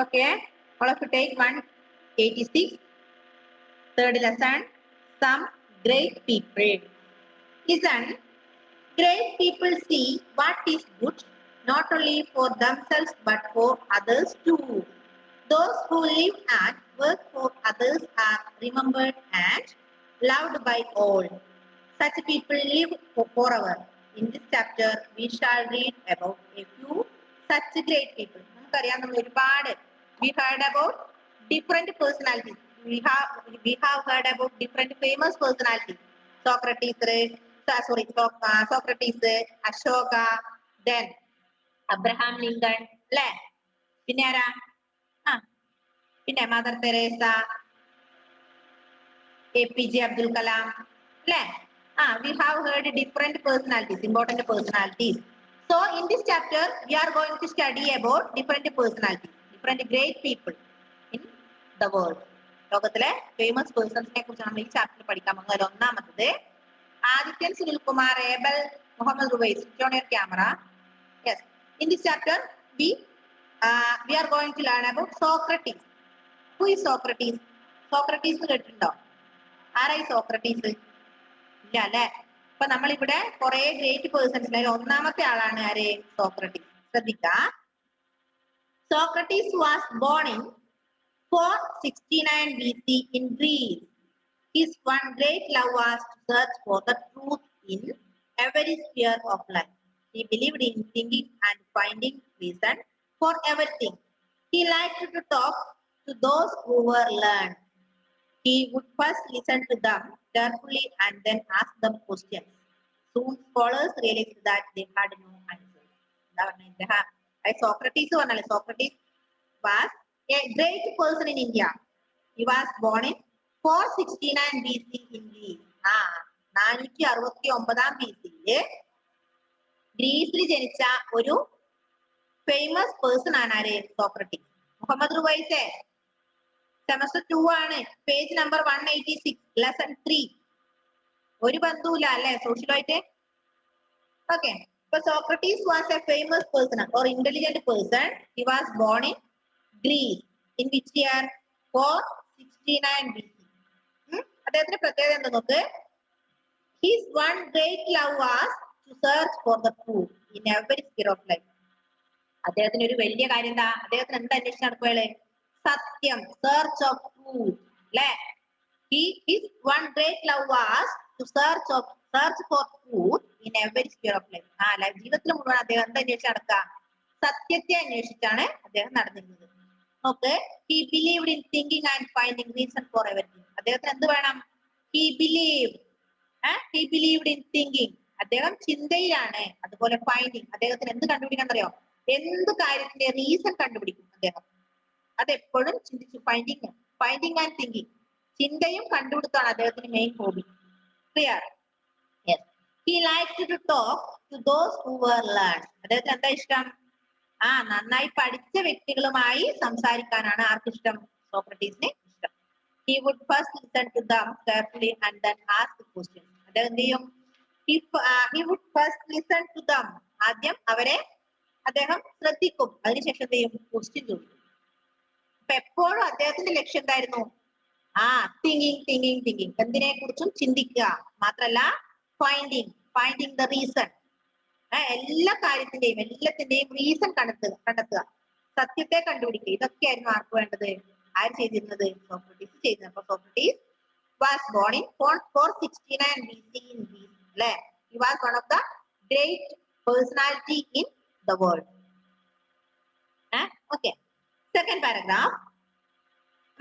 Okay, all of you take 186. Third lesson, some great people. Listen, great people see what is good not only for themselves but for others too. Those who live and work for others are remembered and loved by all. Such people live forever. In this chapter, we shall read about a few such great people. We heard about different personalities. We have heard about different famous personalities. Socrates, Ashoka, then Abraham Lincoln, അല്ലേ? പിന്നെ ആരാ? പിന്നെ mother Teresa, APJ Abdul Kalam, അല്ലേ? We have heard different personalities, important personalities. So in this chapter, we are going to study about different personalities, different great people in the world. ലോകത്തിലെ famous പേഴ്സൺസിനെ കുറിച്ചാണ് നമ്മൾ ഈ chapter പഠിക്കാൻ പോകുന്നത്. ഒന്നാമത്തത് Adithyan Sunilkumar, Abel Muhammad Ruvais. Switch on your camera. Yes. In this chapter, we are going to learn about Socrates. Who is Socrates? Socrates കേട്ടിട്ടുണ്ടോ? ആരായി സോക്രട്ടീസ്? ഇല്ല അല്ലെ? അപ്പൊ നമ്മളിവിടെ കുറെ ഗ്രേറ്റ് പേഴ്സൺസ്, ഒന്നാമത്തെ ആളാണ് ആര്? സോക്രട്ടീസ്. ശ്രദ്ധിക്ക. Socrates was born in 469 BC in Greece. His one great love was to search for the truth in every sphere of life. He believed in thinking and finding reason for everything. He liked to talk to those who were learned. He would first listen to them carefully and then ask them questions. Soon scholars realized that they had no answers. Socrates was a great person in India. He was born in 469 BC in Greece. 469 BC ഗ്രീസിൽ ജനിച്ച ഒരു famous person ആണ് ആര്? Socrates. Muhammad റുവൈസെ semester 2 ആണ്, page number 186, lesson 3. ഒരു ബന്ധുവില്ല അല്ലെ സോഷ്യലായിട്ട്? Okay. So Socrates was a famous person or intelligent person. He was born in Greece. In which year? 469 BC. അദ്ദേഹത്തിന്റെ പ്രത്യേകത എന്താ നോക്ക്. His one great love was to search for the truth in every sphere of life. അദ്ദേഹത്തിന് ഒരു വലിയ കാര്യം എന്താ? അദ്ദേഹത്തിന് എന്താ അന്വേഷിച്ച് നടക്കുകയാണ്? സത്യം, search of truth, അല്ലെ? His one great love was to search for truth in every sphere of life. ജീവിതത്തിൽ മുഴുവൻ അദ്ദേഹം എന്താ അന്വേഷിച്ച് നടക്കുക? സത്യത്തെ അന്വേഷിച്ചാണ് അദ്ദേഹം നടന്നിരുന്നത്. നോക്ക്, he believed in thinking and finding reason for everything. അദ്ദേഹത്തിന് എന്ത് വേണം? He believed in thinking. അദ്ദേഹം ചിന്തയിലാണ്. അതുപോലെ ഫൈൻഡിങ്, അദ്ദേഹത്തിന് എന്ത് കണ്ടുപിടിക്കാൻ അറിയോ? എന്ത് കാര്യത്തിന്റെ റീസൺ കണ്ടുപിടിക്കും അദ്ദേഹം. അതെപ്പോഴും ചിന്തിച്ചു. ഫൈൻഡിങ് ആൻഡ് തിങ്കിങ്, ചിന്തയും കണ്ടുപിടുത്താണ് അദ്ദേഹത്തിന് main hobby. Clear? Yes. He liked to talk to those who were learned. അദ്ദേഹത്തിന് എന്താ ഇഷ്ടം? നന്നായി പഠിച്ച വ്യക്തികളുമായി സംസാരിക്കാനാണ് ആർക്കിഷ്ടം? സോക്രട്ടീസിന് ഇഷ്ടം. He would first listen to them carefully and then ask questions. അദ്ദേഹം എന്ത് ചെയ്യും? He would first listen to them. ആദ്യം അവരെ അദ്ദേഹം ശ്രദ്ധിക്കും, അതിനുശേഷം എന്ത് ചെയ്യും? ക്വസ്റ്റ്യൻ ചോദിക്കും. അപ്പൊ എപ്പോഴും അദ്ദേഹത്തിന്റെ ലക്ഷ്യം എന്തായിരുന്നു? തിങ്കിങ്. എന്തിനെ കുറിച്ചും ചിന്തിക്കുക. മാത്രല്ല ഫൈൻഡിങ് ദ റീസൺ. എല്ലാ കാര്യത്തിന്റെയും എല്ലാത്തിന്റെയും റീസൺ കണ്ടെത്തുക, സത്യത്തെ കണ്ടുപിടിക്കുക. ഇതൊക്കെയായിരുന്നു ആർക്ക് വേണ്ടത്? ആര് ചെയ്തിരുന്നത്? സോക്രട്ടീസ് ചെയ്തിരുന്നത്. അപ്പൊ Socrates was born in 469 BC in Greece. അല്ലെ? He was one of the great personality in the world. Okay. Second paragraph.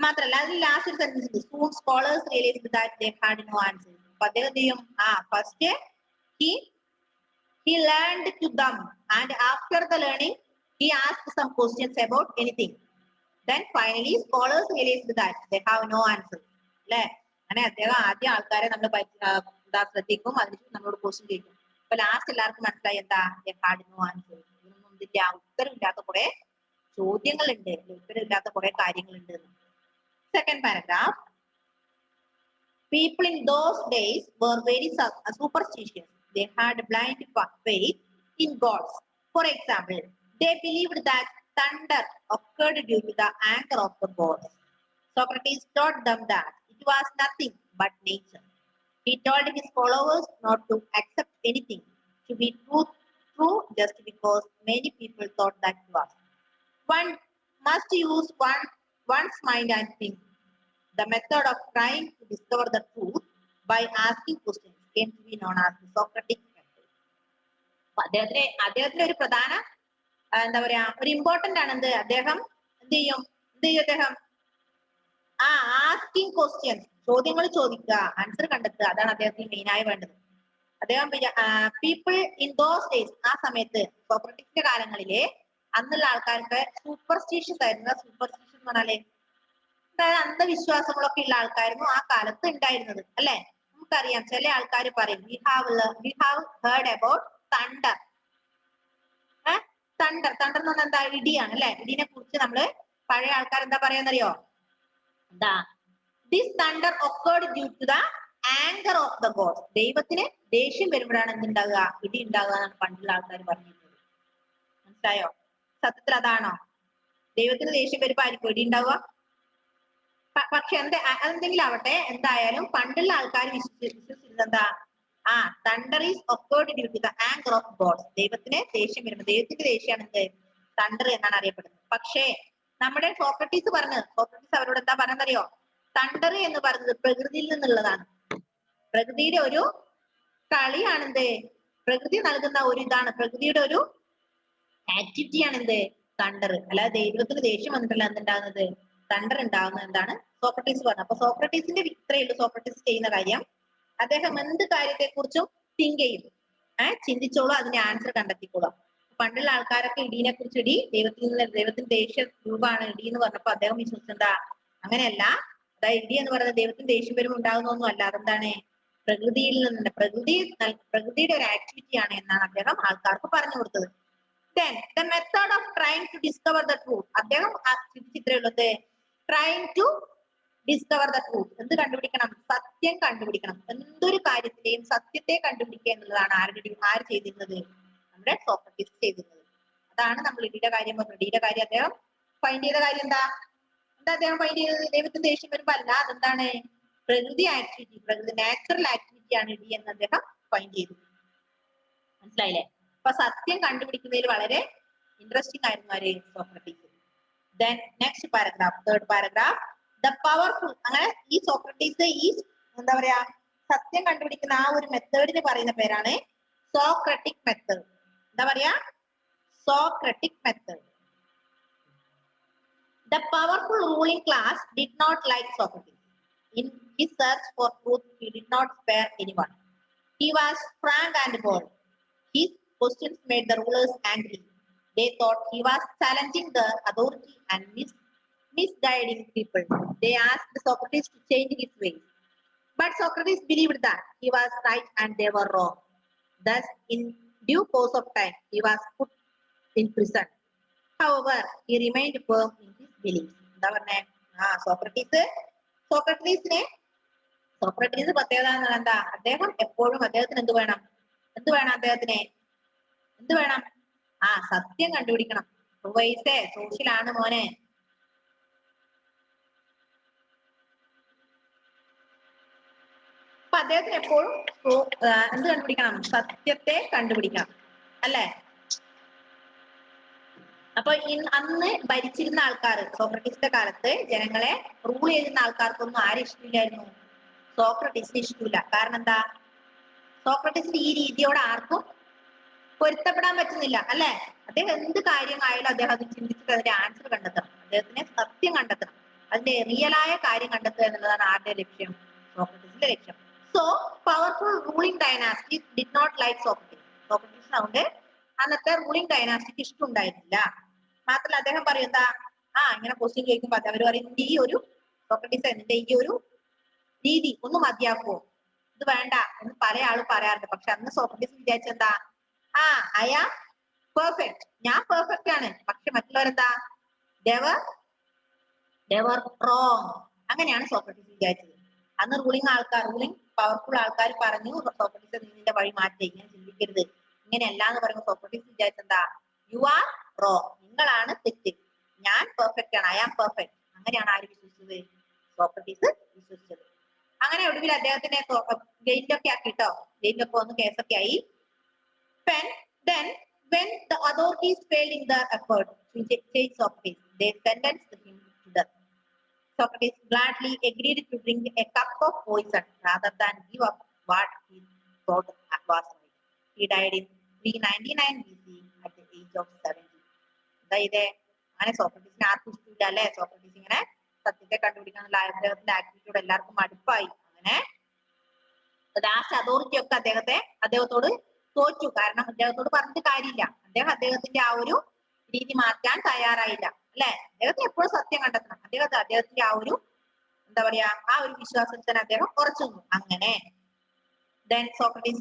മാത്രല്ല അതിൽ last sentence, soon scholars realized that they had no answers. അപ്പൊ അദ്ദേഹം ചെയ്യും? First he learned to them and after the learning he asked some questions about anything. Then finally scholars realized that they have no answers. അല്ലെ? അങ്ങനെ അദ്ദേഹം ആദ്യം ആൾക്കാരെ നമ്മൾ ശ്രദ്ധിക്കും, അതിനുശേഷം നമ്മളോട് ക്വസ്റ്റ്യൻ ചോദിക്കും. അപ്പൊ ലാസ്റ്റ് എല്ലാവർക്കും മനസ്സിലായി എന്താ? they had no answers. ഇതിനൊന്നും ഇതില്ല, ഉത്തരവില്ലാത്ത കുറെ ചോദ്യങ്ങളുണ്ട്, ഉത്തരവില്ലാത്ത കുറെ കാര്യങ്ങളുണ്ട്. Second paragraph. People in those days were very superstitious. They had blind faith in gods. For example, they believed that thunder occurred due to the anger of the gods. Socrates taught them that it was nothing but nature. He told his followers not to accept anything to be true just because many people thought that it was. One must use one's mind and think. The method of trying to discover the truth by asking questions came to be known as the Socratic method. അദ്ദേഹത്തിന്റെ ഒരു പ്രധാന എന്താ പറയാ ഒരു important ആണ് എന്ത് അദ്ദേഹം എന്ത് ചെയ്യും അദ്ദേഹം ആസ്കിങ് ക്വസ്റ്റ്യൻസ് ചോദ്യങ്ങൾ ചോദിക്കുക ആൻസർ കണ്ടെത്തുക അതാണ് അദ്ദേഹത്തിന് മെയിൻ ആയി വേണ്ടത്. അദ്ദേഹം പീപ്പിൾ ഇൻ ദോസ് ഡേയ്സ് ആ സമയത്ത് സോക്രട്ടീസിന്റെ കാലങ്ങളിലെ അന്നുള്ള ആൾക്കാർക്ക് സൂപ്പർസ്റ്റിഷ്യസ് ആയിരുന്നു. സൂപ്പർസ്റ്റിഷ്യസ് എന്ന് പറഞ്ഞാല് അതായത് അന്ധവിശ്വാസങ്ങളൊക്കെ ഉള്ള ആൾക്കായിരുന്നു ആ കാലത്ത് ഉണ്ടായിരുന്നത് അല്ലെ. നമുക്കറിയാം ചില ആൾക്കാർ പറയും we have heard about thunder. Thunder എന്ന് പറഞ്ഞാൽ എന്താ ഇടിയാണ് അല്ലെ. ഇടിനെ കുറിച്ച് നമ്മള് പഴയ ആൾക്കാർ എന്താ പറയാന്നറിയോ എന്താ this thunder occurred due to the anger of the god. ദൈവത്തിന് ദേഷ്യം വരുമ്പോഴാണ് എന്തുണ്ടാകുക ഇടി ഉണ്ടാകുക എന്നാണ് പണ്ടുള്ള ആൾക്കാർ പറഞ്ഞിരുന്നത്. മനസ്സിലായോ? സത്യത്തിൽ അതാണോ? ദൈവത്തിന് ദേഷ്യം വരുമ്പോ ആയിരിക്കും ഇടി ഉണ്ടാവുക? പക്ഷെ എന്തെങ്കിലും ആവട്ടെ എന്തായാലും പണ്ടുള്ള ആൾക്കാർ വിശ്വസിച്ചിരുന്നത് എന്താ thunder is occurred due to the anger of god. ദൈവത്തിന് ദേഷ്യം വരുമ്പോ ദൈവത്തിന്റെ ദേഷ്യമാണ് എന്ത് തണ്ടർ എന്നാണ് അറിയപ്പെടുന്നത്. പക്ഷേ നമ്മുടെ സോക്രട്ടീസ് അവരോട് എന്താ പറഞ്ഞറിയോ തണ്ടർ എന്ന് പറയുന്നത് പ്രകൃതിയിൽ നിന്നുള്ളതാണ്. പ്രകൃതിയുടെ ഒരു കളിയാണെന്ത് പ്രകൃതി നൽകുന്ന ഒരു ഇതാണ് പ്രകൃതിയുടെ ഒരു ആക്ടിവിറ്റിയാണ് എന്ത് തണ്ടർ. അല്ലാതെ ദൈവത്തിന് ദേഷ്യം വന്നിട്ടല്ല എന്തുണ്ടാകുന്നത് തണ്ടർ ഉണ്ടാകുന്നത് എന്താണ് സോക്രട്ടീസ് പറഞ്ഞത്. അപ്പൊ സോക്രട്ടീസിന്റെ ഇത്രയേ ഉള്ളൂ സോക്രട്ടീസ് ചെയ്യുന്ന കാര്യം. അദ്ദേഹം എന്ത് കാര്യത്തെ കുറിച്ചും തിങ്ക് ചെയ്യും. ചിന്തിച്ചോളൂ അതിന്റെ ആൻസർ കണ്ടെത്തിക്കോളാം. പണ്ടുള്ള ആൾക്കാരൊക്കെ ഇടീനെ കുറിച്ച് ദൈവത്തിന് ദേഷ്യ രൂപമാണ് ഇടി എന്ന് പറഞ്ഞപ്പോ അദ്ദേഹം വിശ്വസിച്ചെന്താ അങ്ങനെയല്ല. അതായത് ഇടി എന്ന് പറയുന്നത് ദൈവത്തിന് ദേഷ്യം വരുമ്പോൾ ഉണ്ടാകുന്നൊന്നും അല്ല. അതെന്താണ് പ്രകൃതിയിൽ നിന്നുണ്ട് പ്രകൃതിയുടെ ഒരു ആക്ടിവിറ്റി ആണ് എന്നാണ് അദ്ദേഹം ആൾക്കാർക്ക് പറഞ്ഞു കൊടുത്തത്. Then the method of trying to discover the truth. അദ്ദേഹം ചിത്രയുള്ളത് trying to discover the truth. എന്ത് കണ്ടുപിടിക്കണം? സത്യം കണ്ടുപിടിക്കണം. എന്തൊരു കാര്യത്തിലെയും സത്യത്തെ കണ്ടുപിടിക്കുക എന്നുള്ളതാണ് ആര് ചെയ്തിരുന്നത്? നമ്മുടെ സോക്രട്ടീസ് ചെയ്തിരുന്നത്. അതാണ് നമ്മൾ ഇടിയുടെ കാര്യം പറഞ്ഞത്. ഇടിയുടെ കാര്യം അദ്ദേഹം ഫൈൻഡ് ചെയ്ത കാര്യം എന്താ അദ്ദേഹം ഫൈൻഡ് ചെയ്തത്? ദൈവത്തിന് ദേഷ്യം വരുമ്പോ അല്ല. അതെന്താണ് പ്രകൃതി ആക്ടിവിറ്റി നാച്ചുറൽ ആക്ടിവിറ്റി ആണ് ഇടി എന്ന് അദ്ദേഹം ഫൈൻഡ് ചെയ്തു. മനസ്സിലായില്ലേ? അപ്പൊ സത്യം കണ്ടുപിടിക്കുന്നതിൽ വളരെ ഇൻട്രസ്റ്റിംഗ് ആയിരുന്നു ആര് Socrates. Then next paragraph third paragraph the powerful. അങ്ങനെ ഈ സോക്രട്ടീസ് ഈ എന്താ പറയാ സത്യം കണ്ടുപിടിക്കുന്ന ആ ഒരു മെത്തേഡിന് പറയുന്ന പേരാണ് സോക്രട്ടിക് മെത്തേഡ്. എന്താ പറയാ Socratic method. The powerful ruling class did not like Socrates. In his search for truth, he did not spare anyone. He was frank and bold. His questions made the rulers angry. They thought he was challenging the authority and misguiding people. They asked Socrates to change his ways. But Socrates believed that he was right and they were wrong. Thus, in due course of time, he was put in prison. However, he remained firm in his beliefs. എന്താ പറഞ്ഞേ Socrates പ്രത്യേകത എന്താ? അദ്ദേഹം എപ്പോഴും അദ്ദേഹത്തിന് എന്ത് വേണം അദ്ദേഹത്തിന് എന്ത് വേണം? സത്യം കണ്ടുപിടിക്കണം. സോഷ്യലാണ് മോനെ. അപ്പൊ അദ്ദേഹത്തിന് എപ്പോഴും എന്ത് കണ്ടുപിടിക്കണം? സത്യത്തെ കണ്ടുപിടിക്കണം അല്ലെ. അപ്പൊ അന്ന് ഭരിച്ചിരുന്ന ആൾക്കാർ സോക്രട്ടീസിന്റെ കാലത്ത് ജനങ്ങളെ റൂൾ ചെയ്തിരുന്ന ആൾക്കാർക്കൊന്നും ആരും ഇഷ്ടമില്ലായിരുന്നു? സോക്രട്ടീസിന് ഇഷ്ടമില്ല. കാരണം എന്താ? സോക്രട്ടീസിന്റെ ഈ രീതിയോട് ആർക്കും പൊരുത്തപ്പെടാൻ പറ്റുന്നില്ല അല്ലെ. അദ്ദേഹം എന്ത് കാര്യമായാലും അദ്ദേഹം അത് ചിന്തിച്ചിട്ട് അതിന്റെ ആൻസർ കണ്ടെത്തണം. അദ്ദേഹത്തിന് സത്യം കണ്ടെത്തണം. അതിന്റെ റിയലായ കാര്യം കണ്ടെത്തുക എന്നുള്ളതാണ് ആരുടെ ലക്ഷ്യം? സോക്രട്ടീസിന്റെ ലക്ഷ്യം. So powerful ruling dynasty did not like Socrates. സോക്രട്ടീസിന് അതുകൊണ്ട് അന്നത്തെ റൂളിംഗ് ഡൈനാസ്റ്റിക്ക് ഇഷ്ടമുണ്ടായിരുന്നില്ല. മാത്രമല്ല അദ്ദേഹം പറയും എന്താ ഇങ്ങനെ ക്വസ്റ്റ്യൻ ചോദിക്കുമ്പോ അവർ പറയും ഈ ഒരു സോക്രട്ടീസ് എന്റെ ഈ ഒരു രീതി ഒന്ന് മതിയാക്കുമോ, ഇത് വേണ്ട എന്ന് പല ആളും പറയാറുണ്ട്. പക്ഷെ അന്ന് സോക്രട്ടീസ് വിചാരിച്ചെന്താ ഐ ആം പെർഫെക്റ്റ്, ഞാൻ പെർഫെക്റ്റ് ആണ്. പക്ഷെ മറ്റുള്ളവരെന്താ they were wrong. അങ്ങനെയാണ് സോക്രട്ടീസ് വിചാരിച്ചത്. അന്ന് റൂളിംഗ് പവർഫുൾ ആൾക്കാർ പറഞ്ഞു സോക്രട്ടീസ് നിന്റെ വഴി മാറ്റി, ഇങ്ങനെ ചിന്തിക്കരുത്, ഇങ്ങനെയല്ല എന്ന് പറയുമ്പോൾ സോക്രട്ടീസ് വിചാരിച്ചെന്താ യു ആർ റോങ്, നിങ്ങളാണ് തെറ്റ്, ഞാൻ പെർഫെക്റ്റ് ആണ്, ഐ ആം പെർഫെക്റ്റ്. അങ്ങനെയാണ് ആര് വിശ്വസിച്ചത്? സോക്രട്ടീസ് വിശ്വസിച്ചത്. അങ്ങനെ ഒടുവിൽ അദ്ദേഹത്തിനെ ജയിലിലൊക്കെ ആക്കിട്ടോ, ജയിലിലൊക്കെ വന്ന് കേസൊക്കെ ആയി. Then when the authorities failed in their effort to change Socrates, they sentenced him to death. Socrates gladly agreed to drink a cup of poison rather than give up what he thought was right. He died in 399 BC at the age of 70. അതായത് അങ്ങനെ സോക്രട്ടീസിനെ ആർക്കും ഇഷ്ടമില്ല അല്ലെ? Socrates ഇങ്ങനെ സത്യത്തെ കണ്ടുപിടിക്കാനുള്ള അദ്ദേഹത്തിന്റെ ആക്ടിവിറ്റിയോട് എല്ലാവർക്കും മടുപ്പായി. അങ്ങനെ ലാസ്റ്റ് അതോറിറ്റി ഒക്കെ അദ്ദേഹത്തോട് തോറ്റു. കാരണം അദ്ദേഹത്തോട് പറഞ്ഞിട്ട് കാര്യമില്ല, അദ്ദേഹത്തിന്റെ ആ ഒരു രീതി മാറ്റാൻ തയ്യാറായില്ല അല്ലെ? അദ്ദേഹത്തിന് എപ്പോഴും സത്യം കണ്ടെത്തണം. അദ്ദേഹത്തിന്റെ ആ ഒരു എന്താ പറയാ, ആ ഒരു വിശ്വാസത്തിന് അദ്ദേഹം ഉറച്ചു നിന്നു. അങ്ങനെ then Socrates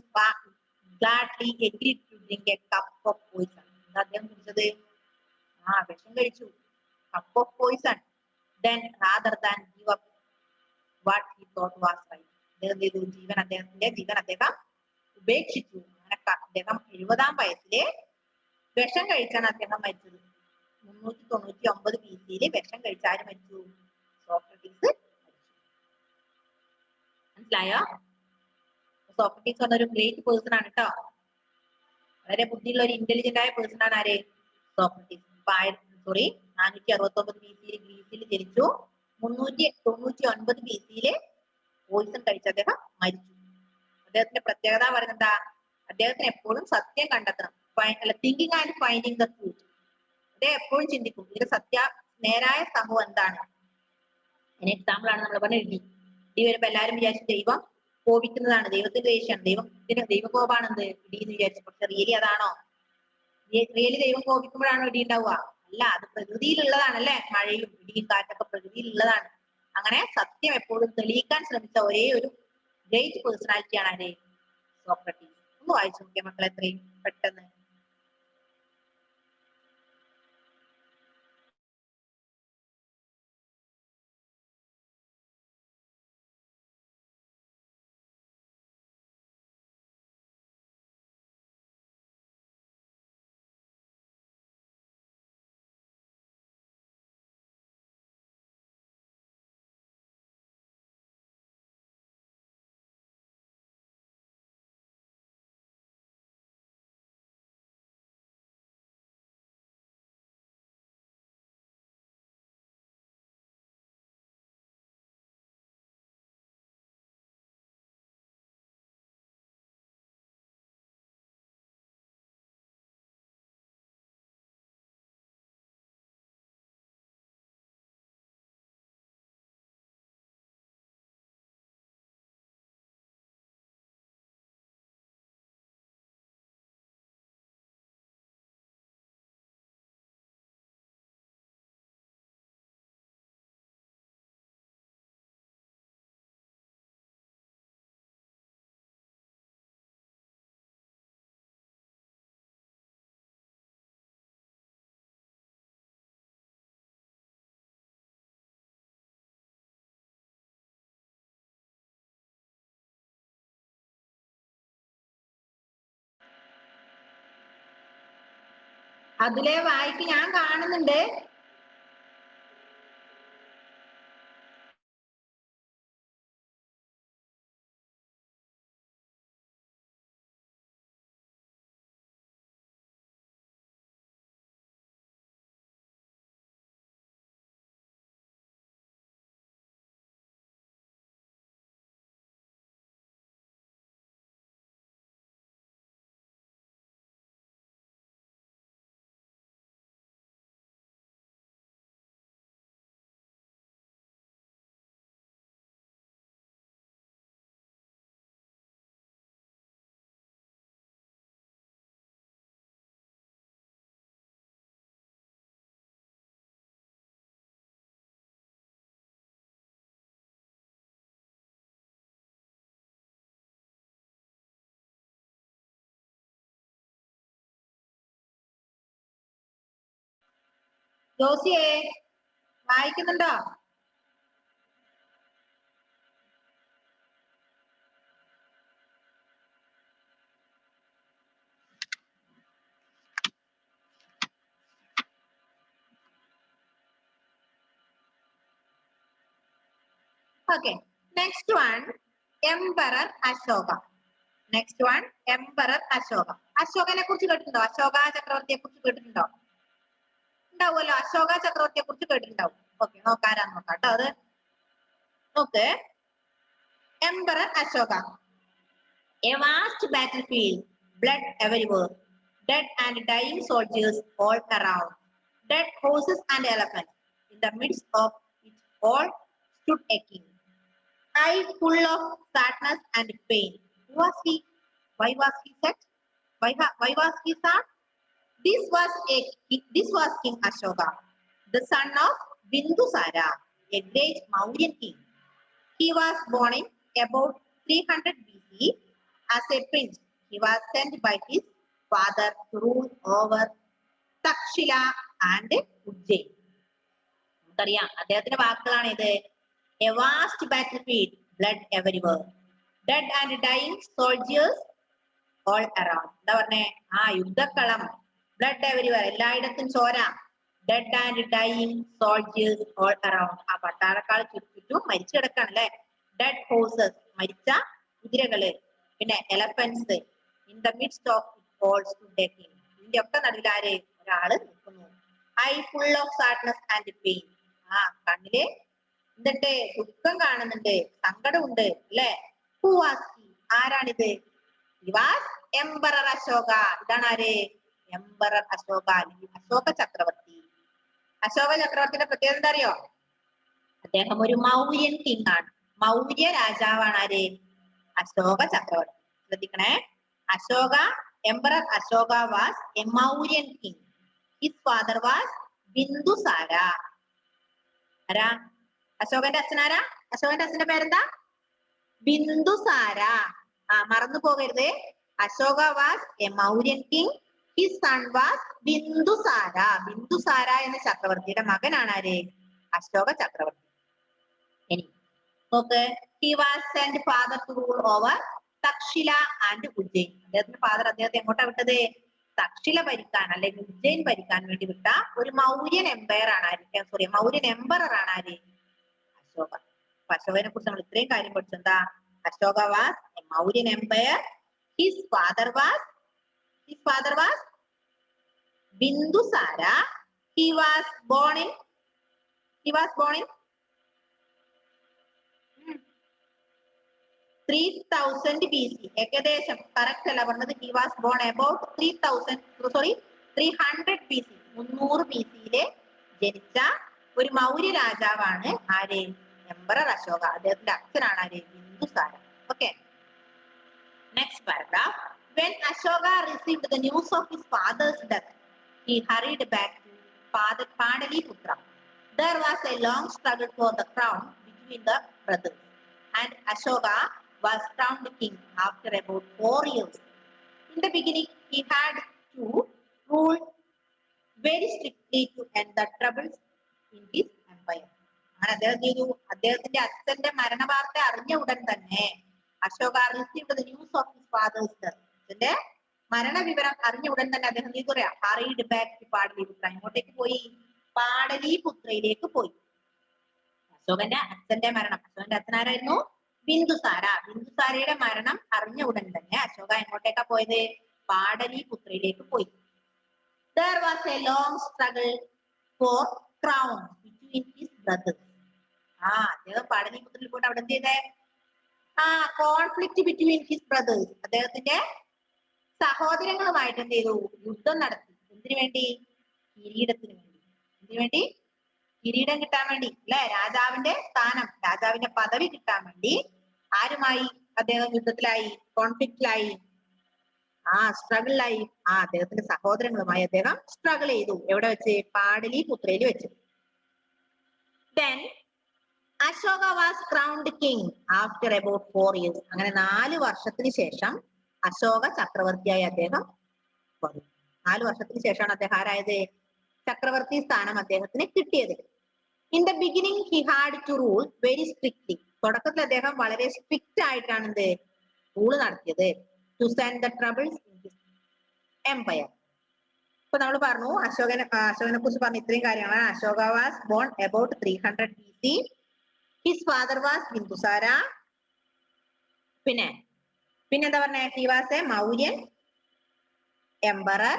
gladly agreed to drink a cup of poison. എന്താ അദ്ദേഹം കുടിച്ചത്? വിഷം കഴിച്ചു, cup of poison. Then rather than give up what he thought was right, അദ്ദേഹത്തിന്റെ ജീവൻ അദ്ദേഹം ഉപേക്ഷിച്ചു. അങ്ങനെ അദ്ദേഹം 70-ാം വയസ്സില് വിഷം കഴിച്ചാണ് അദ്ദേഹം മരിച്ചത്. 399 BC വിഷം കഴിച്ചാല് മരിച്ചു? സോക്രട്ടീസ് മരിച്ചു. മനസ്സിലായോ? സോക്രട്ടീസ് പറഞ്ഞ ഒരു ഗ്രേറ്റ് പേഴ്സൺ ആണ് കേട്ടോ. വളരെ ബുദ്ധിയുള്ള ഒരു ഇന്റലിജന്റ് ആയ പേഴ്സൺ ആണ് ആര്? സോക്രട്ടീസ്. 469 BC ഗ്രീസിൽ ജനിച്ചു. 399 BC പോയിസൺ കഴിച്ച് അദ്ദേഹം മരിച്ചു. അദ്ദേഹത്തിന്റെ പ്രത്യേകത പറയുന്നത് എന്താ? അദ്ദേഹത്തിന് എപ്പോഴും സത്യം കണ്ടെത്തണം. Thinking and finding the truth. അദ്ദേഹം എപ്പോഴും ചിന്തിക്കും ഇതിന്റെ നേരായ സംഭവം എന്താണ്. അതിന് എക്സാമ്പിൾ ആണ് നമ്മൾ പറഞ്ഞ ഇടി. ഇടി വരുമ്പോ എല്ലാവരും വിചാരിച്ചു ദൈവം കോപിക്കുന്നതാണ്, ദൈവത്തിന്റെ ദേഷ്യമാണ്, ദൈവകോപാണെന്ത് ഇടി എന്ന് വിചാരിച്ചു. പക്ഷെ റിയലി അതാണോ? റിയലി ദൈവം കോപിക്കുമ്പോഴാണോ ഇടി ഉണ്ടാവുക? അല്ല, അത് പ്രകൃതിയിലുള്ളതാണല്ലേ. മഴയും ഇടിയും കാറ്റൊക്കെ പ്രകൃതിയിലുള്ളതാണ്. അങ്ങനെ സത്യം എപ്പോഴും തെളിയിക്കാൻ ശ്രമിച്ച ഒരേ ഒരു ഗ്രേറ്റ് പേഴ്സണാലിറ്റിയാണ് ആര്? സോക്രട്ടീസ്. ഒന്ന് വായിച്ചു നോക്കിയ മക്കളെ എത്രയും പെട്ടെന്ന്. അതിലെ വായിക്ക് ഞാൻ കാണുന്നുണ്ട്. ജോസിയെ വായിക്കുന്നുണ്ടോ? Okay. Next one, Emperor Ashoka. Next one, Emperor Ashoka. അശോകനെ കുറിച്ച് കേട്ടിട്ടുണ്ടോ? അശോക ചക്രവർത്തിയെ കുറിച്ച് കേട്ടിട്ടുണ്ടോ? ഉണ്ടാവുമല്ലോ, അശോക ചക്രവർത്തിയെ കുറിച്ച് കേട്ടിട്ടുണ്ടാവും. ഓക്കെ, നോക്കാരാന്ന് നോക്കാം കേട്ടോ. അത് നോക്ക്. Emperor Ashoka. A vast battlefield, blood everywhere, dead and dying soldiers all around, dead horses and elephants. In the midst of it all stood a king, eye full of sadness and pain. Who was he? Why was he sad? Why was he sad? This was King Ashoka, the son of Bindusara, a great Mauryan king. He was born in about 300 BC. As a prince, he was sent by his father to rule over Takshila and Ujjain. നമുക്കറിയാം അദ്ദേഹത്തിന്റെ വാക്കുകളാണ് ഇത്. A vast battlefield, blood everywhere, dead and dying soldiers all around. എന്താ പറഞ്ഞേ? യുദ്ധക്കളം, blood everywhere, എല്ലായിടത്തും ചോര, dead and dying soldiers all around. പട്ടാളക്കാർ ചുറ്റും മരിച്ചു കിടക്കാണ് അല്ലെ. Dead horses, മരിച്ച കുതിരകള്, പിന്നെ elephants. In the midst of it all stood a king. ഇതിന്റെ ഒക്കെ നടുവിൽ ആര്? ഒരാള് നിൽക്കുന്നു. Eye full of sadness and pain. കണ്ണില് എന്തുണ്ട്? ദുഃഖം കാണുന്നുണ്ട്, സങ്കടമുണ്ട് അല്ലെ. Who was he? ആരാണിത്? He was Emperor Ashoka. ഇതാണ് ആര്? Emperor Ashoka, അശോക ചക്രവർത്തി. അശോക ചക്രവർത്തിയുടെ പ്രത്യേകത എന്താ അറിയോ? അദ്ദേഹം ഒരു മൗര്യൻ കിങ് ആണ്. മൗര്യ രാജാവാണ് ആര്? അശോക ചക്രവർത്തി. ശ്രദ്ധിക്കണേ. Ashoka, Emperor Ashoka was a Mauryan king. His father was Bindusara. ആരാ? അശോകന്റെ അച്ഛനാരാ? അശോകന്റെ അച്ഛന്റെ പേരെന്താ? ബിന്ദുസാര. മറന്നു പോകരുത്. Ashoka was a Mauryan king. His son was Bindusara. Bindusara എന്ന ചക്രവർത്തിയുടെ മകനാണ് ആര്? അശോക ചക്രവർത്തി. ഇനി നോക്ക്. He was sent father to rule over Taxila and Ujjain. അദ്ദേഹത്തിന്റെ ഫാദർ അദ്ദേഹത്തെ എങ്ങോട്ടാ വിട്ടത്? തക്ഷില ഭരിക്കാൻ അല്ലെങ്കിൽ ഉജ്ജയിൻ ഭരിക്കാൻ വേണ്ടി വിട്ട ഒരു മൗര്യൻ എംപയർ ആണ് ആര്? മൗര്യൻ എംപറർ ആണ് ആര്? അശോക. അപ്പൊ അശോകനെ കുറിച്ച് നമ്മൾ ഇത്രയും കാര്യം പഠിച്ചു. എന്താ? Ashoka was a Mauryan empire. His father was Bindusara. He was born in 3000 BC. ഏകദേശം കറക്റ്റ് അല്ല പറഞ്ഞത്. He was born about 300 BC. 300 BC ജനിച്ച ഒരു മൗര്യ രാജാവാണ് ആര്? എംപറർ അശോക. അദ്ദേഹത്തിന്റെ അച്ഛനാണ് ആര്? Bindusara. Okay. Next paragraph. When Ashoka received the news of his father's death, he hurried back to Padaliputra. There was a long struggle for the crown between the brothers, and Ashoka was crowned king after about 4 years. In the beginning, he had to rule very strictly to end the troubles in his empire. അദ്ദേഹത്തിന്റെ അച്ഛന്റെ മരണവാർത്ത അറിഞ്ഞ ഉടൻ തന്നെ Ashoka received the news of his father's death. അതിന്റെ മരണവിവരം അറിഞ്ഞ ഉടൻ തന്നെ അദ്ദേഹം hurried back to പാടലിപുത്ര. ഇങ്ങോട്ടേക്ക് പോയി? പാടലിപുത്രയിലേക്ക് പോയി. അശോകന്റെ അച്ഛന്റെ മരണം. അശോകന്റെ അച്ഛനാരായിരുന്നു? ബിന്ദുസാര. ബിന്ദുസാരയുടെ മരണം അറിഞ്ഞ ഉടൻ തന്നെ അശോക എങ്ങോട്ടേക്കാ പോയത്? പാടലിപുത്രയിലേക്ക് പോയി. There was a long struggle for crown between his brothers. അദ്ദേഹം പാടലിപുത്രയിൽ പോയിട്ട് അവിടെ എന്ത് ചെയ്തേ? Conflict between his brother's. അദ്ദേഹത്തിന്റെ സഹോദരങ്ങളുമായിട്ട് എന്ത് ചെയ്തു? യുദ്ധം നടത്തി. എന്തിനു വേണ്ടി? കിരീടത്തിന് വേണ്ടി. എന്തിനു വേണ്ടി? കിരീടം കിട്ടാൻ വേണ്ടി അല്ലെ. രാജാവിന്റെ സ്ഥാനം, രാജാവിന്റെ പദവി കിട്ടാൻ വേണ്ടി ആരുമായി അദ്ദേഹം യുദ്ധത്തിലായി? കോൺഫ്ലിക്റ്റിലായി, സ്ട്രഗിളിലായി. അദ്ദേഹത്തിന്റെ സഹോദരങ്ങളുമായി അദ്ദേഹം സ്ട്രഗിൾ ചെയ്തു. എവിടെ വെച്ച്? പാടലിപുത്രയിൽ വെച്ച്. Then Ashoka was crowned king after about 4 years. അങ്ങനെ 4 വർഷത്തിന് ശേഷം അശോക ചക്രവർത്തിയായി അദ്ദേഹം വന്നു. 4 വർഷത്തിന് ശേഷമാണ് അദ്ദേഹം ആരായത്? ചക്രവർത്തി സ്ഥാനം അദ്ദേഹത്തിന് കിട്ടിയത്. In the beginning he had to rule very strictly. തുടക്കത്തിൽ അദ്ദേഹം വളരെ സ്ട്രിക്റ്റ് ആയിട്ടാണ് എന്ത് റൂള് നടത്തിയത്. To send the troubles in his empire. ഇപ്പൊ നമ്മൾ പറഞ്ഞു അശോകനെ കുറിച്ച് പറഞ്ഞ ഇത്രയും കാര്യങ്ങളാണ്. Ashoka was born about 300 BC. His father was Bindusara. പിന്നെ പിന്നെന്താ പറഞ്ഞേ? He was a Mauryan emperor.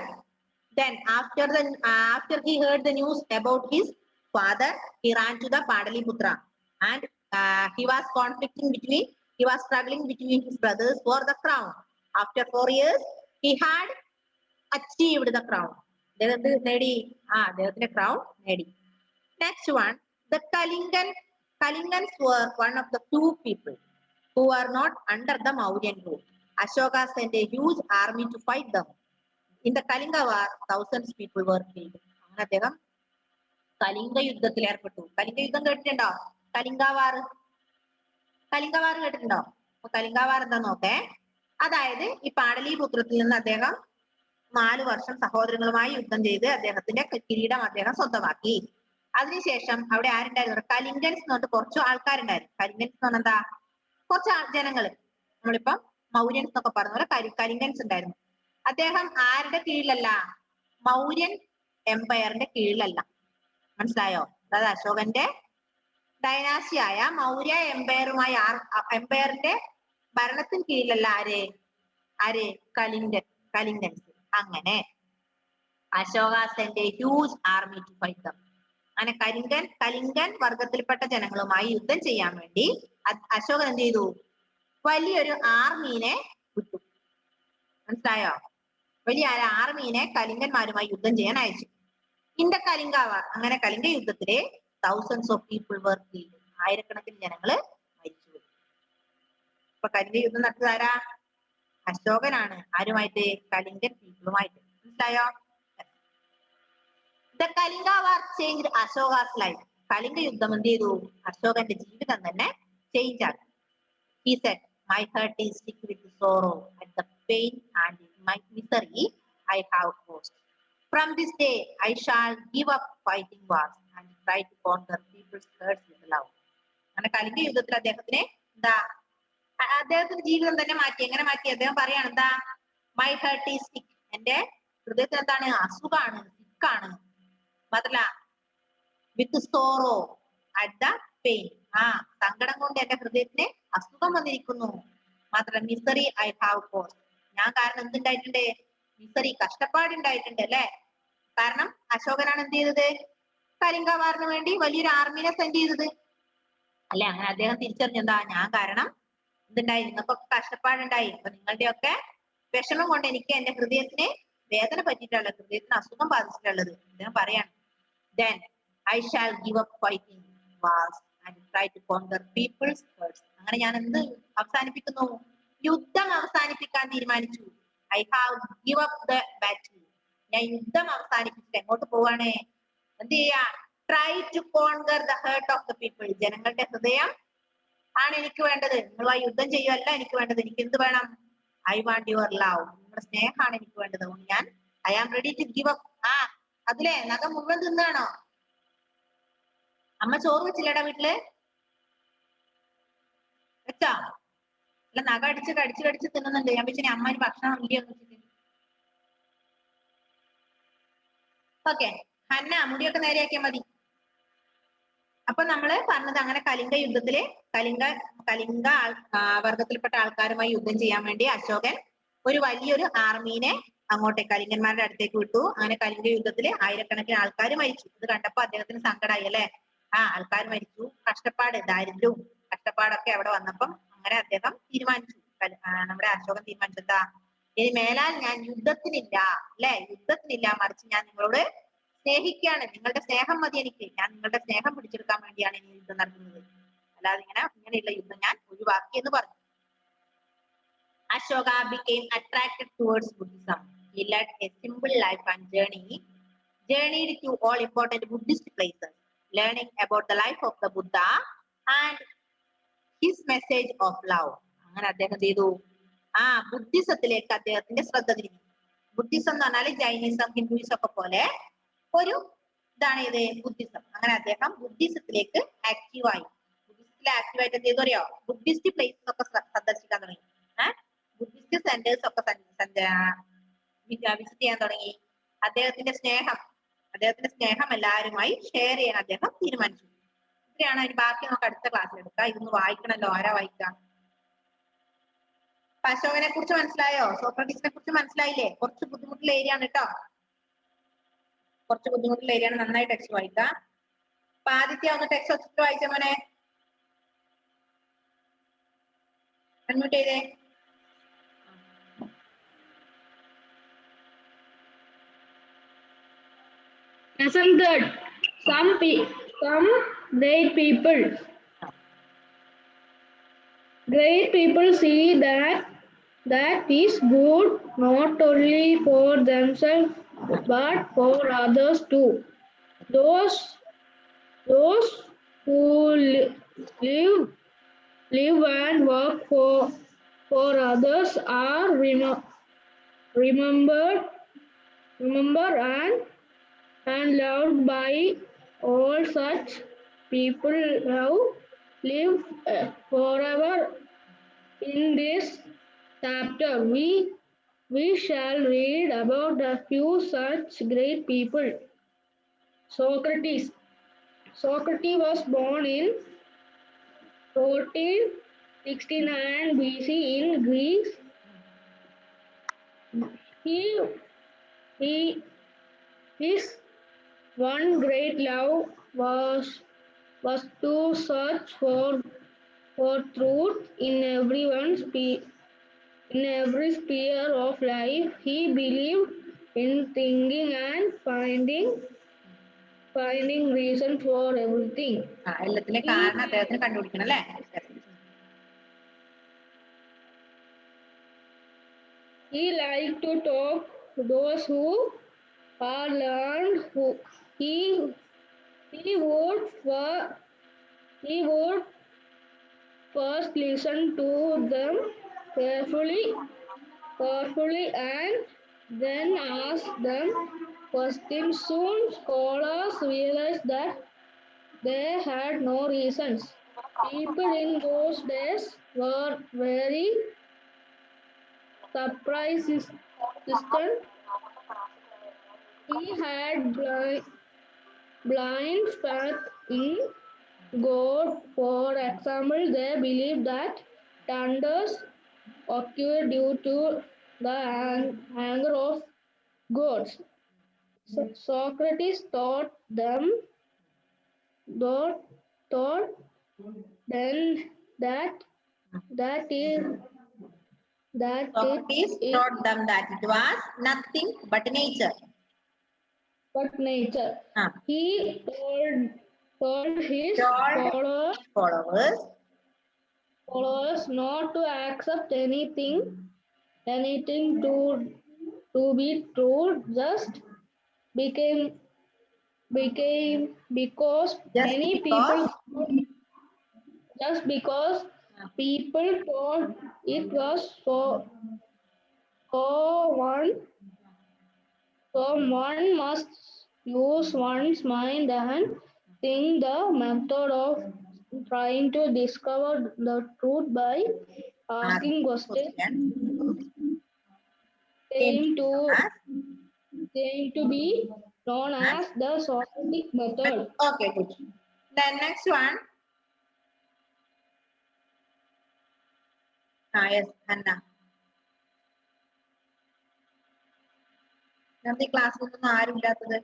Then after he heard the news about his father, he ran to the Padaliputra, and he was struggling between his brothers for the crown. After 4 years, he had achieved the crown. അദ്ദേഹത്തിന്റെ crown നേടി. Next one, the Kalingans were one of the two people who were not under the Mauryan rule. Ashoka sent a huge army to fight them. In the Kalinga war, thousands people were killed. അങ്ങനെ അദ്ദേഹം കലിംഗ യുദ്ധത്തിൽ ഏർപ്പെട്ടു. കലിംഗ യുദ്ധം കേട്ടിട്ടുണ്ടോ? കലിംഗ വാർ കേട്ടിട്ടുണ്ടോ? അപ്പൊ കലിംഗ വാർ എന്താ നോക്കേ. അതായത് ഈ പാടലീപുത്രത്തിൽ നിന്ന് അദ്ദേഹം 4 വർഷം സഹോദരങ്ങളുമായി യുദ്ധം ചെയ്ത് അദ്ദേഹത്തിന്റെ കിരീടം അദ്ദേഹം സ്വന്തമാക്കി. അതിനുശേഷം അവിടെ ആരുണ്ടായിരുന്നു? കലിംഗൻസ് എന്ന് പറഞ്ഞിട്ട് കുറച്ച് ആൾക്കാരുണ്ടായിരുന്നു. കലിംഗൻസ് എന്ന് പറഞ്ഞാൽ എന്താ? കുറച്ച് ജനങ്ങള്. നമ്മളിപ്പം മൗര്യൻസ് എന്നൊക്കെ പറഞ്ഞ പോലെ കലിംഗൻസ് ഉണ്ടായിരുന്നു. അദ്ദേഹം ആരുടെ കീഴിലല്ല? മൗര്യൻ എംപയറിന്റെ കീഴിലല്ല. മനസ്സിലായോ? അതായത് അശോകന്റെ ഡൈനാസിയായ മൗര്യ എംപയറിന്റെ ഭരണത്തിന് കീഴിലല്ല ആര് കലിംഗൻസ്. അങ്ങനെ Ashoka sent a huge army to fight them. അങ്ങനെ കലിംഗൻ വർഗത്തിൽപ്പെട്ട ജനങ്ങളുമായി യുദ്ധം ചെയ്യാൻ വേണ്ടി അശോകൻ എന്ത് ചെയ്തു? വലിയൊരു ആർമീനെ വിട്ടു. മനസ്സിലായോ? വലിയ ആർമീനെ കലിംഗന്മാരുമായി യുദ്ധം ചെയ്യാൻ അയച്ചു. ഇൻ ദ കലിംഗ വാർ, അങ്ങനെ Kalinga യുദ്ധത്തിലെ thousands of people were killed. ആയിരക്കണക്കിന് ജനങ്ങള് മരിച്ചുപോയി. ഇപ്പൊ കലിംഗ യുദ്ധം നടത്തിയത് ആരാ? അശോകനാണ്. ആരുമായിട്ട്? കലിംഗൻ പീപ്പിളുമായിട്ട്. മനസ്സിലായോ? The Kalinga war change Ashoka's life. Kalinga യുദ്ധം എന്ത് ചെയ്തു? അശോകന്റെ ജീവിതം തന്നെ ചേഞ്ച് ആക്കി. He said, my heart is sick with sorrow at the pain and my misery I have caused. From this day I shall give up fighting wars and try to conquer people's hearts with love. അങ്ങനെ കലിംഗ യുദ്ധത്തിൽ അദ്ദേഹത്തിന് അദ്ദേഹത്തിന്റെ ജീവിതം തന്നെ മാറ്റി. എങ്ങനെ മാറ്റി? അദ്ദേഹം പറയാണ് എന്താ? മൈ ഹേർട്ട് ഈസ് സിക്ക്. എന്റെ ഹൃദയത്തിന് എന്താണ്? അസുഖാണ്, സിക്കാണ്. മാത്രല്ല വിത്ത് സോറോ അറ്റ് ദ പെയിൻ. സങ്കടം കൊണ്ട് എന്റെ ഹൃദയത്തിന് അസുഖം വന്നിരിക്കുന്നു. മാത്രമല്ല മിസറി ഐ ഹാവ് കോസ്. ഞാൻ കാരണം എന്തുണ്ടായിട്ടുണ്ട്? മിസറി, കഷ്ടപ്പാടുണ്ടായിട്ടുണ്ട് അല്ലെ. കാരണം അശോകനാണ് എന്ത് ചെയ്തത്? കലിംഗ വാറിന് വേണ്ടി വലിയൊരു ആർമിനെ സെൻഡ് ചെയ്തത് അല്ലെ. അങ്ങനെ അദ്ദേഹം തിരിച്ചറിഞ്ഞെന്താ? ഞാൻ കാരണം എന്തുണ്ടായി? നിങ്ങൾക്കൊക്കെ കഷ്ടപ്പാടുണ്ടായി. അപ്പൊ നിങ്ങളുടെയൊക്കെ വിഷമം കൊണ്ട് എനിക്ക് എന്റെ ഹൃദയത്തിന് വേദന പറ്റിയിട്ടുള്ളത്, ഹൃദയത്തിന് അസുഖം ബാധിച്ചിട്ടുള്ളത്. അദ്ദേഹം പറയാണ് then I shall give up fighting wars and try to conquer people's hearts. അങ്ങനെ ഞാൻ എന്ത് അവസാനിപ്പിക്കുന്നു? യുദ്ധം അവസാനിപ്പിക്കാൻ തീരുമാനിച്ചു. I have give up the battle. ഞാൻ യുദ്ധം അവസാനിപ്പിച്ചിട്ട് എങ്ങോട്ട് പോവാണ്? എന്ത് ചെയ്യാ? try to conquer the heart of the people. ജനങ്ങളുടെ ഹൃദയം ആണ് എനിക്ക് വേണ്ടത്. നിങ്ങളുമായി യുദ്ധം ചെയ്യുവല്ല എനിക്ക് വേണ്ടത്. എനിക്ക് എന്ത് വേണം? I want your love. നിങ്ങളുടെ സ്നേഹമാണ് എനിക്ക് വേണ്ടത്. ഞാൻ I am ready to give up. അതിലെ നഖം മുഴുവൻ തിന്നാണോ? അമ്മ ചോറ് വെച്ചില്ലടാ വീട്ടില്? വെച്ചോ? അല്ല, നഖം കടിച്ച് തിന്നുന്നുണ്ട്. ഞാൻ വെച്ചാൽ അമ്മന് ഭക്ഷണം ഇല്ലയോ? ഓക്കെ, ഹന്ന മുടിയൊക്കെ നേരെയാക്കിയാൽ മതി. അപ്പൊ നമ്മള് പറഞ്ഞത് അങ്ങനെ കലിംഗ യുദ്ധത്തില് കലിംഗ വർഗത്തിൽപ്പെട്ട ആൾക്കാരുമായി യുദ്ധം ചെയ്യാൻ വേണ്ടി അശോകൻ ഒരു വലിയൊരു ആർമീനെ അങ്ങോട്ടേക്ക് കലിംഗന്മാരുടെ അടുത്തേക്ക് വിട്ടു. അങ്ങനെ കലിംഗ യുദ്ധത്തില് ആയിരക്കണക്കിന് ആൾക്കാർ മരിച്ചു. ഇത് കണ്ടപ്പോ അദ്ദേഹത്തിന് സങ്കടമായി അല്ലെ. ആൾക്കാർ മരിച്ചു, കഷ്ടപ്പാട്, ദാരിദ്ര്യവും കഷ്ടപ്പാടൊക്കെ അവിടെ വന്നപ്പം അങ്ങനെ അദ്ദേഹം തീരുമാനിച്ചു, നമ്മുടെ അശോകൻ തീരുമാനിച്ചു എന്താ? ഇനി മേലാൽ ഞാൻ യുദ്ധത്തിനില്ല അല്ലെ, യുദ്ധത്തിനില്ല, മറിച്ച് ഞാൻ നിങ്ങളോട് സ്നേഹിക്കുകയാണ്. നിങ്ങളുടെ സ്നേഹം മതി എനിക്ക്. ഞാൻ നിങ്ങളുടെ സ്നേഹം പിടിച്ചെടുക്കാൻ വേണ്ടിയാണ് ഇനി യുദ്ധം നടത്തുന്നത്. അല്ലാതെ ഇങ്ങനെയുള്ള യുദ്ധം ഞാൻ ഒഴിവാക്കി എന്ന് പറഞ്ഞു. Ashoka became attracted towards Buddhism. He led a simple life and journeyed to all important Buddhist places, learning about the life of the Buddha and his message of love. അങ്ങനെ അദ്ദേഹം ചെയ്തു ബുദ്ധിസത്തിലേക്ക് അദ്ദേഹത്തിന്റെ ശ്രദ്ധ തിരിഞ്ഞു. ബുദ്ധിസം എന്ന് പറഞ്ഞാൽ ജൈനിസം, ഹിന്ദുയിസം ഒക്കെ പോലെ ഒരു ഇതാണ് ഇത് ബുദ്ധിസം. അങ്ങനെ അദ്ദേഹം ബുദ്ധിസത്തിലേക്ക് ആക്റ്റീവായി. ബുദ്ധിസത്തിലെ ആക്റ്റീവായിട്ട് എന്ത് ചെയ്തു അറിയോ? ബുദ്ധിസ്റ്റ് പ്ലേസസ് ഒക്കെ സന്ദർശിക്കാൻ തുടങ്ങി. ബുദ്ധിസ്റ്റ് സെന്റേഴ്സ് ഒക്കെ വിസിറ്റ് ചെയ്യാൻ തുടങ്ങി. അദ്ദേഹത്തിന്റെ സ്നേഹം എല്ലാവരുമായി ഷെയർ ചെയ്യാൻ അദ്ദേഹം തീരുമാനിച്ചു. ഇത്രയാണ് അതിന് ബാക്കി നമുക്ക് അടുത്ത ക്ലാസ്സിൽ എടുക്കാം. ഇതൊന്ന് വായിക്കണല്ലോ. ആരാ വായിക്കാം? അശോകനെ കുറിച്ച് മനസ്സിലായോ? സോക്രട്ടീസിനെ കുറിച്ച് മനസ്സിലായില്ലേ? കുറച്ച് ബുദ്ധിമുട്ടുള്ള ഏരിയ ആണ് കേട്ടോ. കുറച്ച് ബുദ്ധിമുട്ടുള്ള ഏരിയ ആണ്. നന്നായി ടെക്സ്റ്റ് വായിക്കാം. അപ്പൊ ആദിത്യ ഒന്ന് ടെക്സ്റ്റ് വെച്ചിട്ട് വായിച്ച മോനെ. അൺമ്യൂട്ട് ചെയ്തേ. Lesson third. Some great people see that is good not only for themselves but for others too. Those who live and work for others are remembered and loved by all. Such people live forever. In this chapter, we shall read about a few such great people. Socrates was born in 1469 BC in Greece. His one great love was to search for truth in every sphere of life. He believed in thinking and finding reason for everything. എല്ലാത്തിനും കാരണം അദ്ദേഹത്തിന് കണ്ടുപിടിക്കണം അല്ലേ? He liked to talk to those who are learned. He would first listen to them carefully and then ask them questions. Soon scholars realized that they had no reasons. People in those days were very surprised. He had blind faith in God. For example, they believed that thunders occurred due to the anger of gods. Socrates taught them then that Socrates taught them that it was nothing but nature. He told his followers not to accept anything to be true just because people thought it was so one must use one's mind and think. The method of trying to discover the truth by asking questions came to be known as the Socratic method. Okay, good. Then next one. Yes, Anna. നമ്മുടെ ക്ലാസ്സിലൊന്നും ആരും ഇല്ലാത്തത്?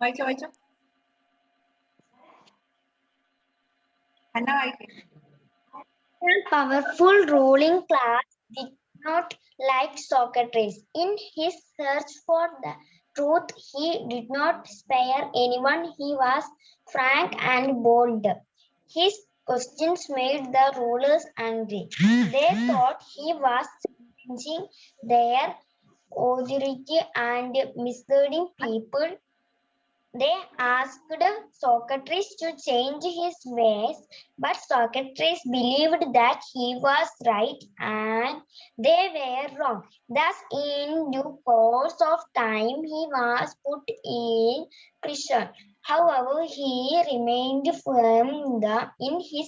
വായിച്ചോ അന്ന വായിക്കേ. Powerful ruling class did not like Socrates. In his search for the truth, he did not spare anyone. He was frank and bold. His questions made the rulers angry. They thought he was challenging their authority and misleading people. They asked Socrates to change his ways, but Socrates believed that he was right and they were wrong. Thus, in due course of time, he was put in prison. However, he remained firm in his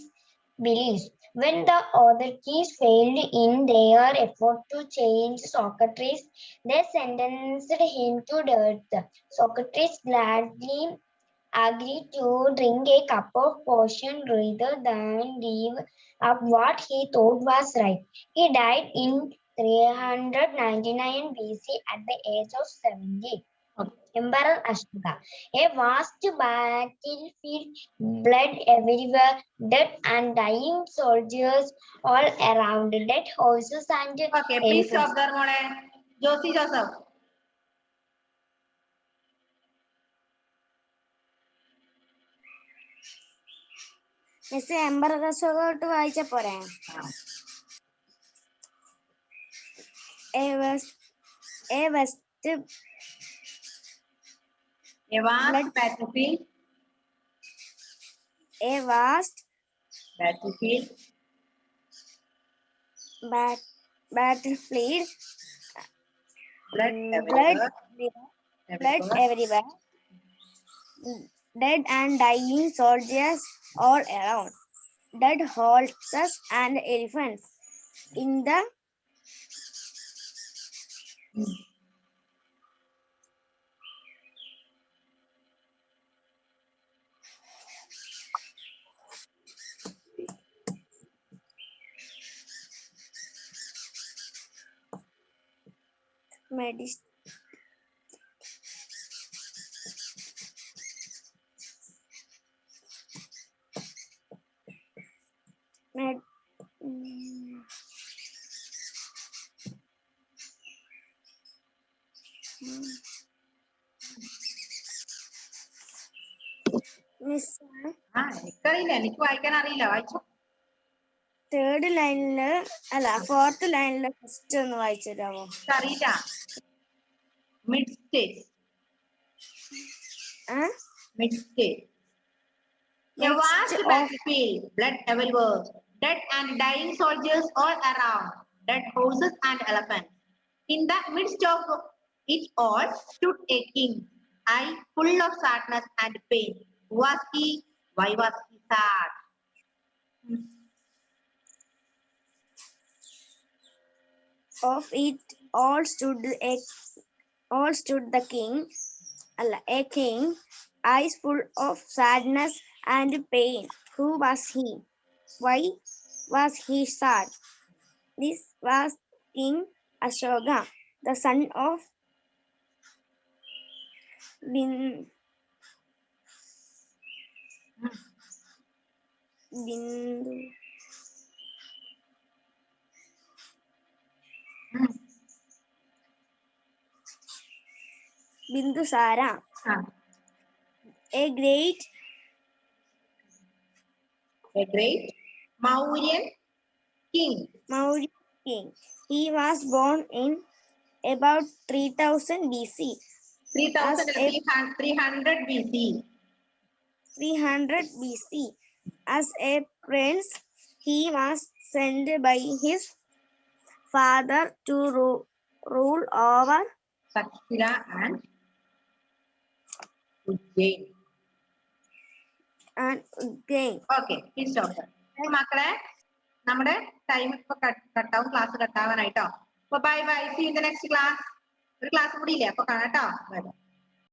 beliefs. When the authorities failed in their effort to change Socrates, they sentenced him to death. Socrates gladly agreed to drink a cup of potion rather than give up what he thought was right. He died in 399 BC at the age of 70. Okay. Emperor Ashoka. A vast battlefield, blood everywhere, dead and dying soldiers all around, dead horses and Okay, please stop elephants. there, മോളെ. Josy Joseph. Miss ember അശോകോട്ട് വായിച്ച പോരെ? A vast A vast Blood. battlefield. a vast Battlefield. battlefield, Blood blood everywhere. everywhere, dead and dying soldiers all around, dead horses and elephants. In the Miss, എനിക്കറിയില്ല, എനിക്ക് വായിക്കാൻ അറിയില്ല. വായിച്ചു. third line അല്ല fourth line first ഒന്ന് വായിച്ചു തരാമോ? അറിയില്ല. Mid stage. Mid stage. A vast battlefield, blood everywhere, dead and dying soldiers all around, dead horses and elephants. In the midst of it all stood a king, eye full of sadness and pain. Who was he? Why was he sad? Of it all stood the king, a king, eyes full of sadness and pain. Who was he? Why was he sad? This was King Ashoka, the son of Bindu. Bindusara, a great Mauryan king. He was born in about 3000 BC. 300 BC. 300 BC. As a prince, he was sent by his father to rule over Sakshila and Ujjain. Okay, please stop there. മക്കളെ, നമ്മുടെ time ഇപ്പൊ കട്ടാവും, class കട്ടാവാനായിട്ടോ. Bye bye, see in the next class. ഒരു class കൂടി ഇല്ലേ, അപ്പൊ കാണാട്ടോ. Bye bye.